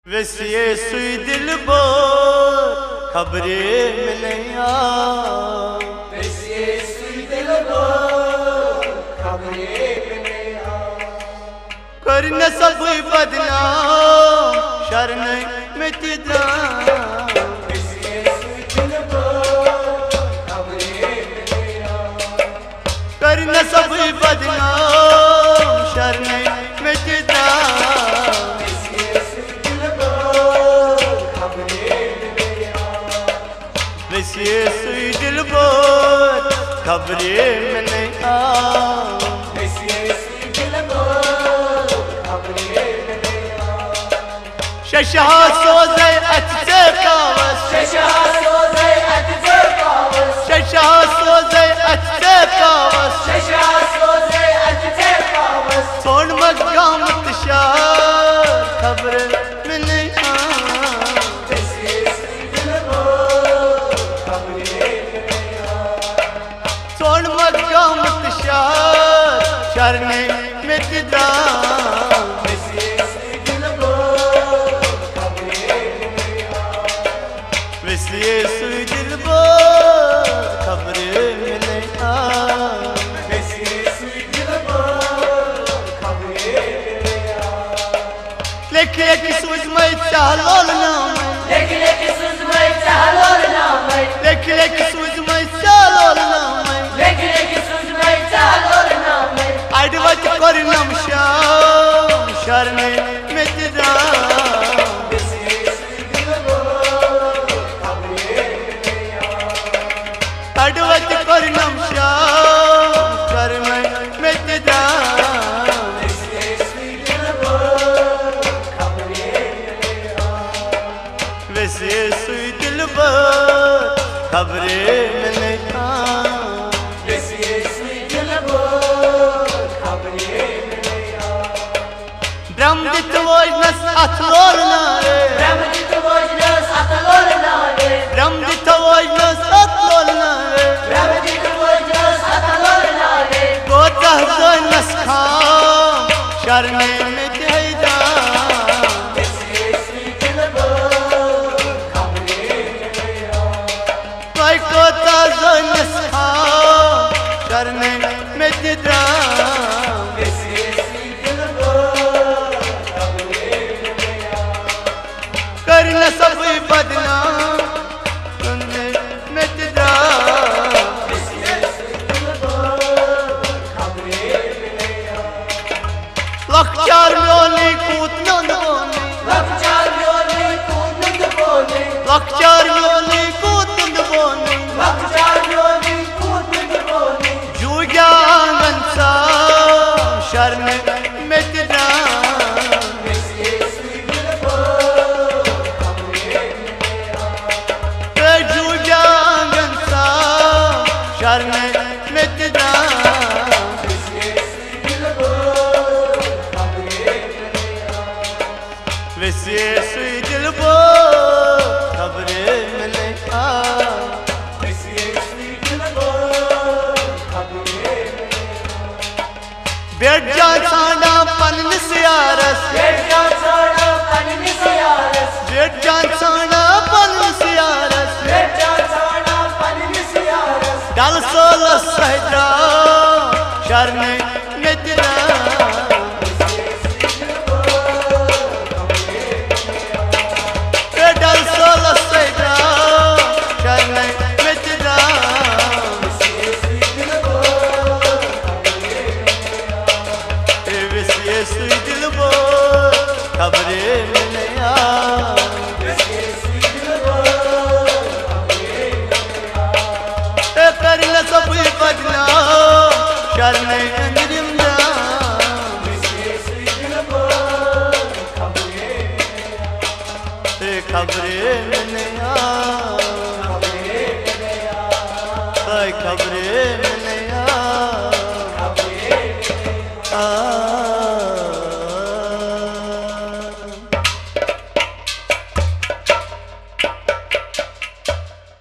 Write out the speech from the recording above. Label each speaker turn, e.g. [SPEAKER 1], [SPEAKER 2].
[SPEAKER 1] वैसे सुई दिल बो खबरे में नहीं आ।
[SPEAKER 2] वैसे सुई दिल बो खबरे में नहीं आ।
[SPEAKER 1] करने सब बदनाम शरण में तिदा।
[SPEAKER 2] वैसे सुई दिल बो खबरे में नहीं आ।
[SPEAKER 1] करने सब बदनाम शरण में तिदा। वैसे सुई दिल बोल खबरे में नहीं आ।
[SPEAKER 2] वैसे सुई दिल बोल खबरे में नहीं आ।
[SPEAKER 1] शशा सोजे अच्छे कावस।
[SPEAKER 2] शशा सोजे अच्छे कावस।
[SPEAKER 1] शशा सोजे अच्छे कावस।
[SPEAKER 2] शशा सोजे अच्छे कावस।
[SPEAKER 1] सोन मग्गा मुतशार खबरे में नहीं आ। शरने में तिदा।
[SPEAKER 2] वैसे सुई दिल बो खबरे में नहीं आ।
[SPEAKER 1] वैसे सुई दिल बो खबरे में नहीं आ।
[SPEAKER 2] वैसे सुई दिल बो खबरे में नहीं आ।
[SPEAKER 1] लेख लेख सूझ में चालो नाम।
[SPEAKER 2] लेख लेख सूझ में चालो नाम।
[SPEAKER 1] लेख लेख सूझ में चालो नाम।
[SPEAKER 2] लेख लेख सूझ में चालो नाम।
[SPEAKER 1] अडवत कर नमशाम शरने में तिदा।
[SPEAKER 2] वैसे सुई दिल बो खबरे में नहीं आ।
[SPEAKER 1] अडवत कर नमशाम शरने में तिदा।
[SPEAKER 2] वैसे सुई दिल बो खबरे में नहीं आ।
[SPEAKER 1] वैसे सुई दिल बो खबरे में नहीं आ।
[SPEAKER 2] वैसे सुई दिल बो खबरे में नहीं आ।
[SPEAKER 1] ब्रह्मदित वोजनस अथलोल नारे।
[SPEAKER 2] ब्रह्मदित वोजनस अथलोल नारे।
[SPEAKER 1] ब्रह्मदित वोजनस अथलोल नारे।
[SPEAKER 2] ब्रह्मदित वोजनस अथलोल नारे।
[SPEAKER 1] गोतह जोनस खाम शरने में तिदा।
[SPEAKER 2] वैसे सुई दिल बो खबरे में नहीं आ।
[SPEAKER 1] कोई गोतह जोनस खाम शरने में तिदा।
[SPEAKER 2] वैसे सुई दिल बो खबरे में नहीं आ।
[SPEAKER 1] करने सब बदनाम सुनने में तिदा।
[SPEAKER 2] वैसे सुई दिल बो खबरे में नहीं आ।
[SPEAKER 1] लखचार म्योली कूत नंद बोनी।
[SPEAKER 2] लखचार म्योली कूनंद बोले।
[SPEAKER 1] लखचार म्योली कूत नंद बोनी।
[SPEAKER 2] लखचार म्योली कूनंद बोले।
[SPEAKER 1] जूजा गंसा शरण में तिदा।
[SPEAKER 2] वैसे सुई दिल बो खबरे में नहीं आ।
[SPEAKER 1] जूजा गंसा शरण में तिदा।
[SPEAKER 2] वैसे सुई दिल बो खबरे में नहीं आ।
[SPEAKER 1] वैसे सुई दिल बो खबरे में नहीं आ।
[SPEAKER 2] वैसे सुई दिल बो खबरे में नहीं आ।
[SPEAKER 1] बैठ जा साडा पन सियारस।
[SPEAKER 2] बैठ जा साडा पन सियारस।
[SPEAKER 1] बैठ जा साडा पन सियारस।
[SPEAKER 2] बैठ जा साडा पन सियारस।
[SPEAKER 1] डल सोल सहजा शरण में तिदा। डल सोल सहजा शरण में तिदा। वैसे सुई दिल बो खबरे में नहीं आ। करने सब बदनाम शरण अंजरिम जा। खबरे में नहीं आ। खबरे में